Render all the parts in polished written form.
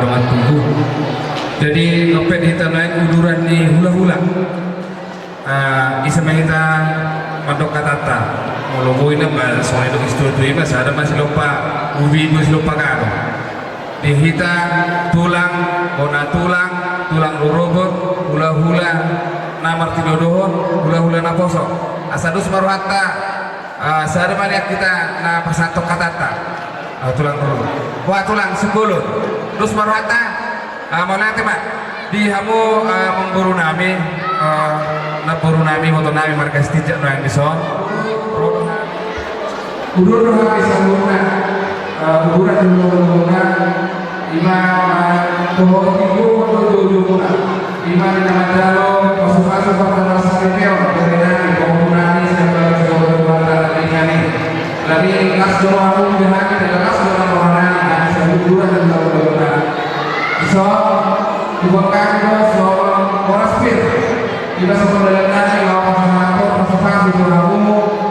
Dengan tunggu. Jadi ngepet kita naik uduran di hula-hula. Isa kita mandok katata. Mulu ini mas soalnya itu istri mas ada masih lupa ubi masih lupa karo. Di kita tulang, bona tulang lurubut, hula-hula, namar tidodohon, hula-hula naposo. Asadus marwata, sada mana kita na pasantok katata. Tulang lurubut. Wah tulang sebulun. Terus marwata, mau nanti pak di hamu memburu nami, naburu nami, motor nami markas tidak nang bison. Udur habis sambungna, uduran dulu imam pohon ibu dulu imam nama jalo masuk pada masa retail dari nani komunani sampai ke dari nani dari kelas dua aku dengan kelas dua orang dan sebulan dan dua so dibuatkan so koraspir kita sebenarnya nani lawan sama aku masuk di aku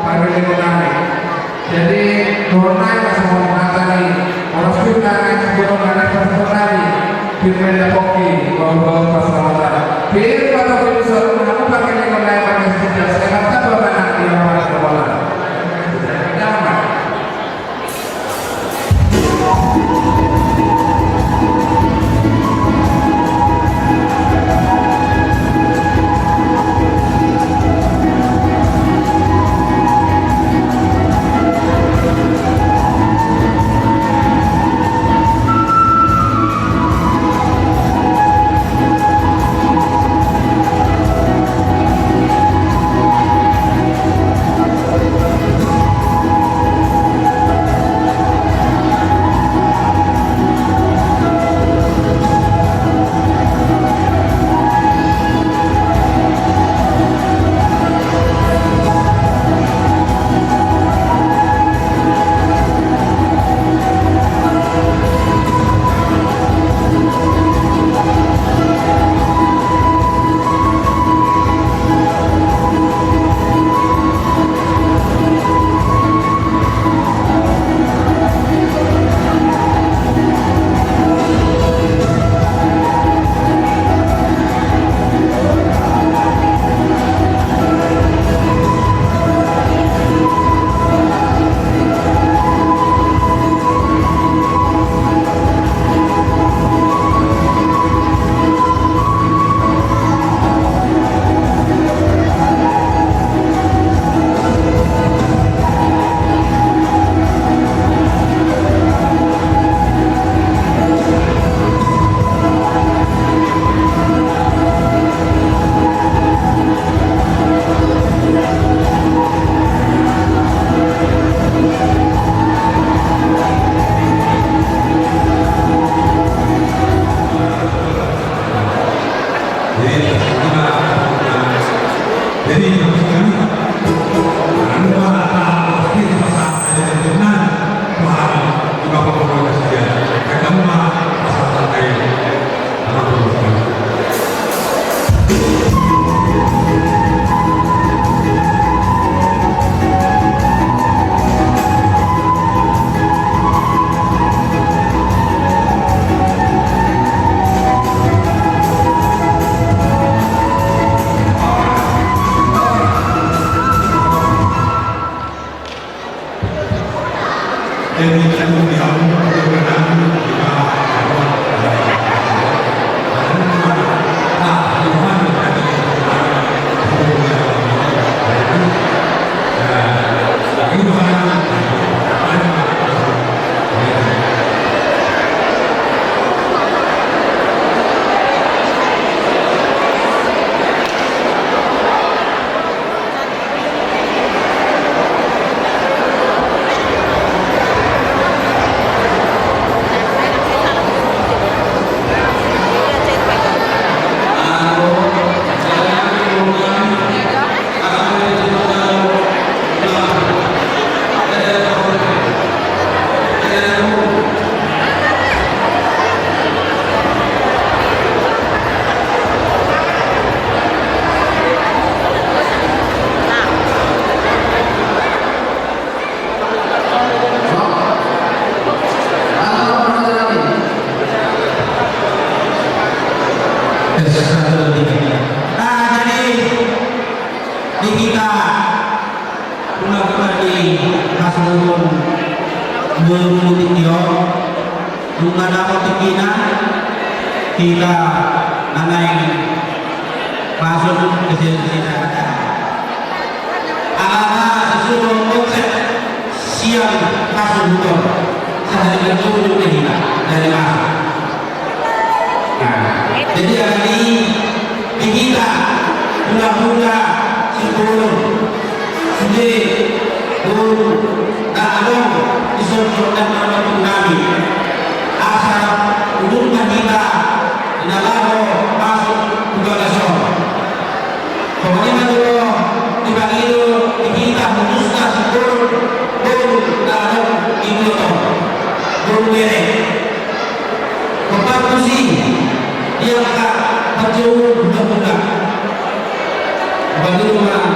pada nani jadi corona masih mau mengatasi koraspir nani sebelum nani personali firman kopi bahwa pasaran pilih pada produser aku pakai yang lain pakai sejak saya kata bahwa anak dia orang sekolah jangan bermutio bunga dapat tikina kita nanai masuk ke sini ala sesuatu konsep siang masuk motor sehari itu kita dari masuk. Nah, jadi hari ini kita mula-mula sebelum sudah tak disuruh dan menolong kami asal hubungan kita dalam masuk ke gasol. Pokoknya dulu dibagi itu kita memutuskan sebelum dalam itu belum beres. Tempat pusing dia akan berjauh buka-buka. Bagi rumah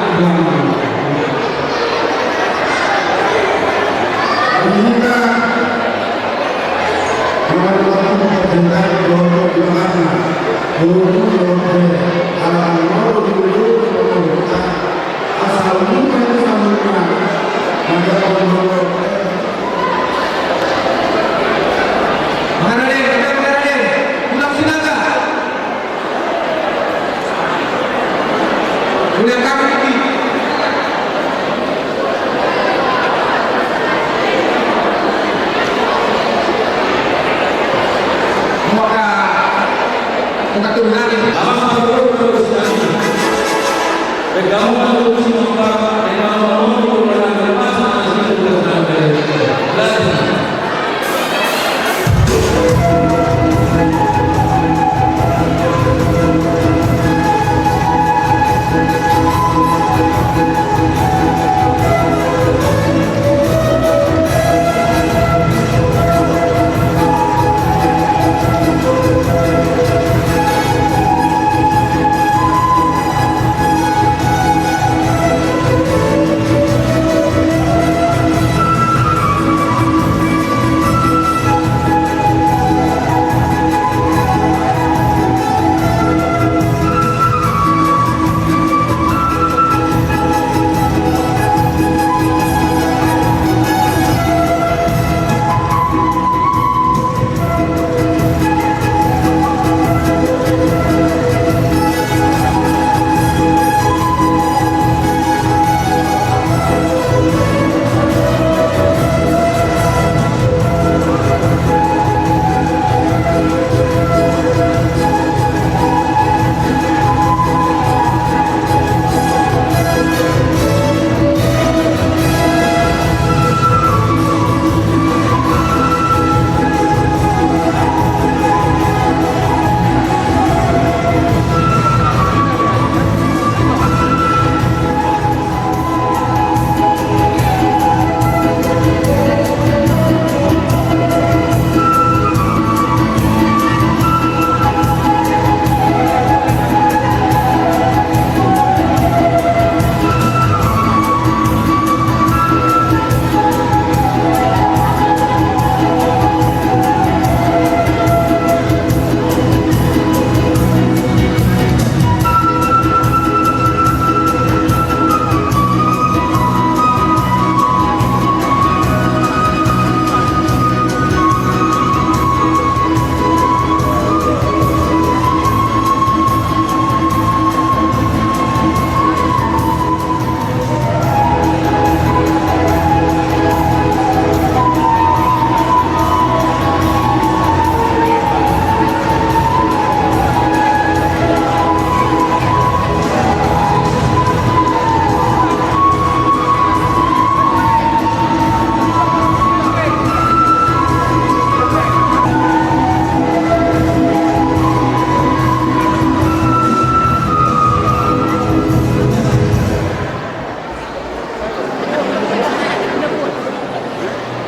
Kita melakukan pekerjaan untuk dimana untuk alam mau dulu asal bukan sama maka untuk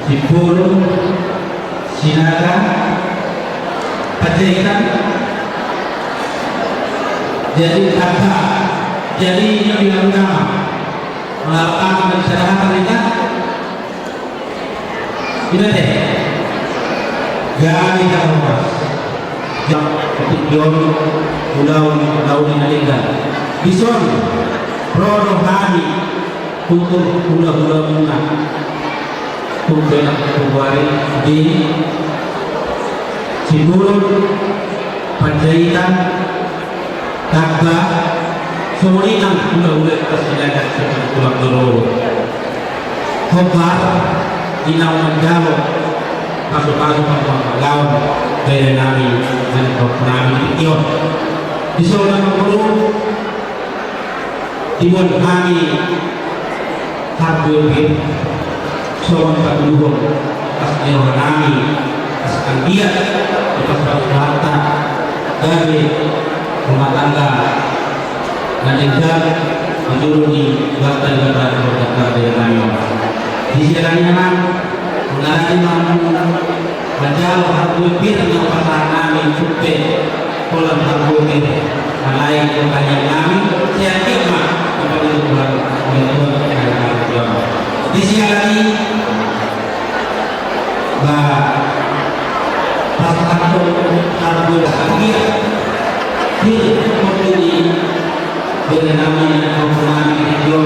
Sipul, Sinaga, Pacitan, jadi kata, jadi yang bilang nama melakukan kesalahan mereka, tidak deh, gak ada rumah, untuk John, pulau Indonesia, bison, roh rohani, untuk pulau-pulau bunga. Kumpulan Februari di Cibulun, Panjaitan, Tagba, Surinam, ulah-ulah persidangan seperti pulang dulu. Khobar, Inau Mandalo, kasu-kasu pembangunan dari nami dan nami Tio. Di sana guru, Timon kami Harbin, Soan Paduluhun, Asnil Nami, Askan dia, Lepas Harta, dari rumah tangga, dan juga menjuru di batai-batai berkata dari nami. Di jalan memang mengalami menjauh Harbin dengan pasangan nami Supe, kolam Harbin, lain bertanya nami, saya kira kepada Tuhan di sini lagi pasangan Harbin dia di mempunyai dengan namanya Nami Video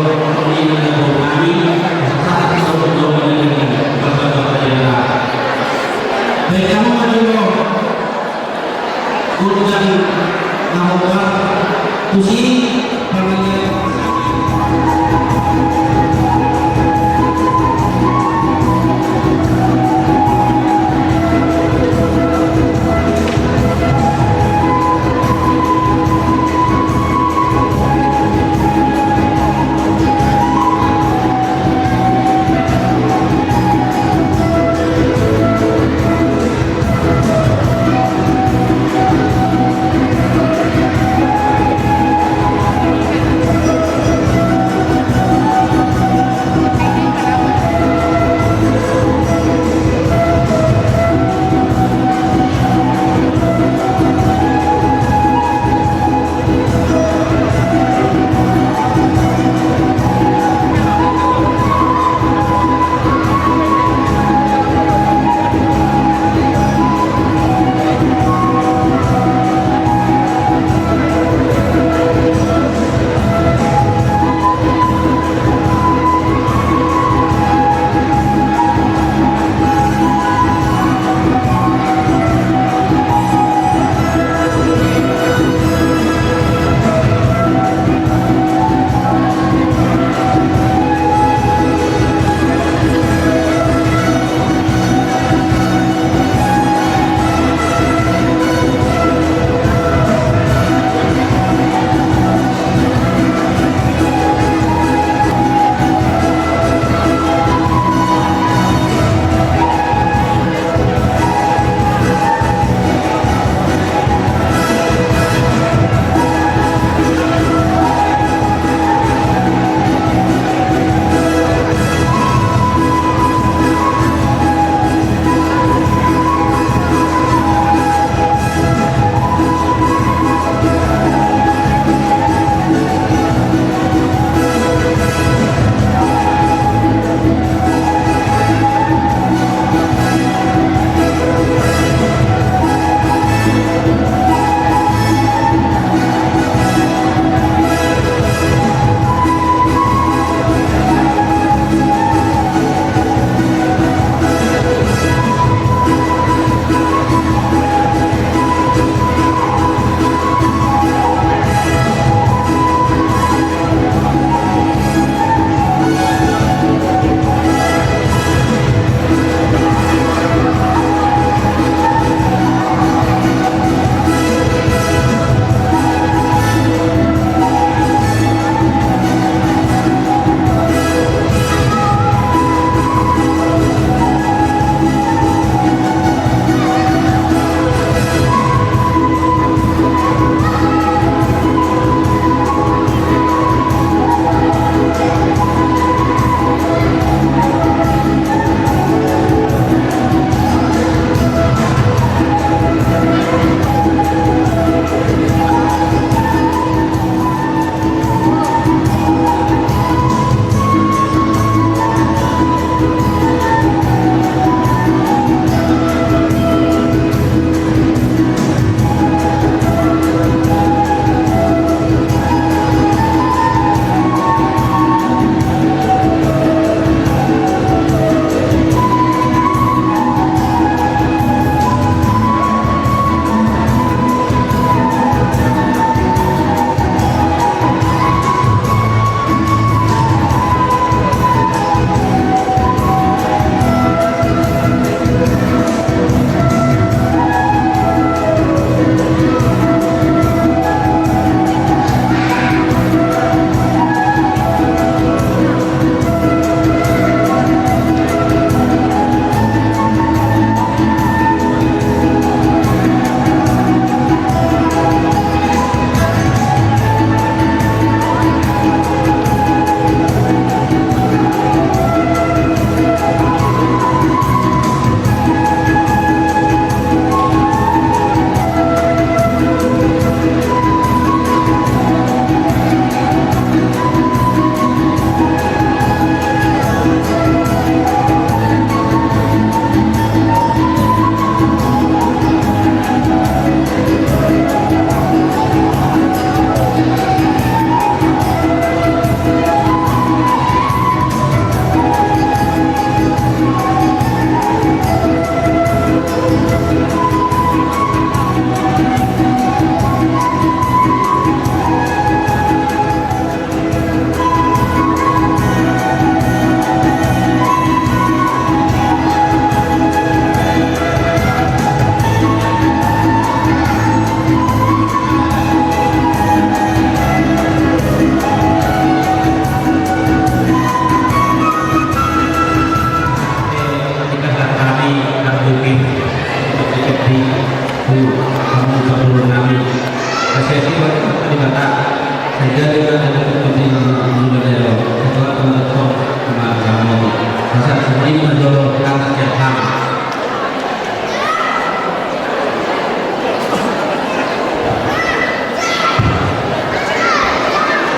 ini dengan Nami saat itu berdoa dengan bapak-bapak yang baik kamu menjual urusan nama pusi namanya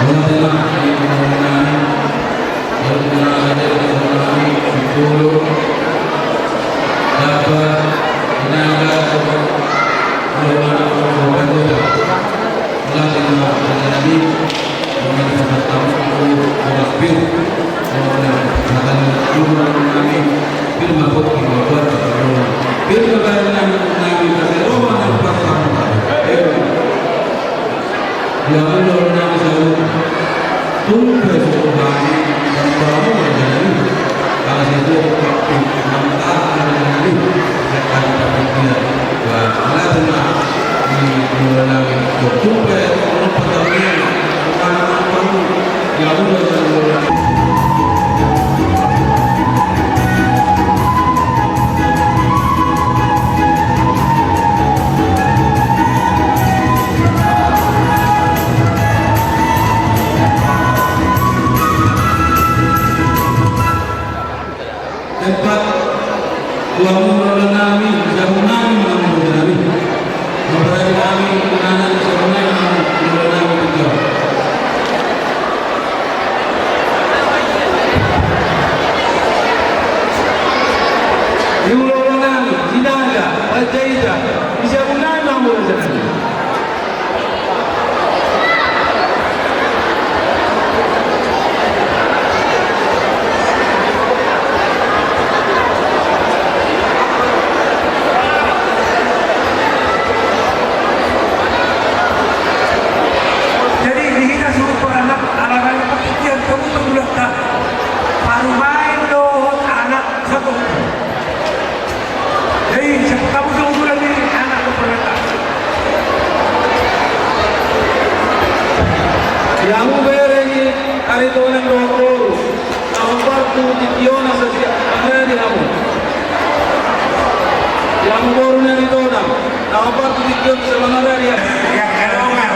Wala tala ay pangalanan. Wala tala ay pangalanan. Siguro dapat inaga wala na ko pagkakita. Wala tala ay nabi. Wala na sa taong ko magpil. Wala na siguro namin pil mabot kinuwat sa karoon. Pil kagaya namin kasi Roma ng pasama. Yang Allah nabi sa tunggu Tuhan dan kamu menjadi kalau itu waktu mantap menjadi akan terpikir bahwa Allah di bulan nabi tunggu orang pertama bukan kamu yang Allah tempat uang murah namin, jauh namin mga murah namin. Mabrali namin kunanan sa unay mga murah namin ito. Yung lola namin, sinaga, pagkaita, isa unay mga murah namin. Yang berani hari itu orang doktor, awak tu tiada sahaja ada di kamu. Yang baru nanti tu orang, awak tu tiada sebenarnya dia.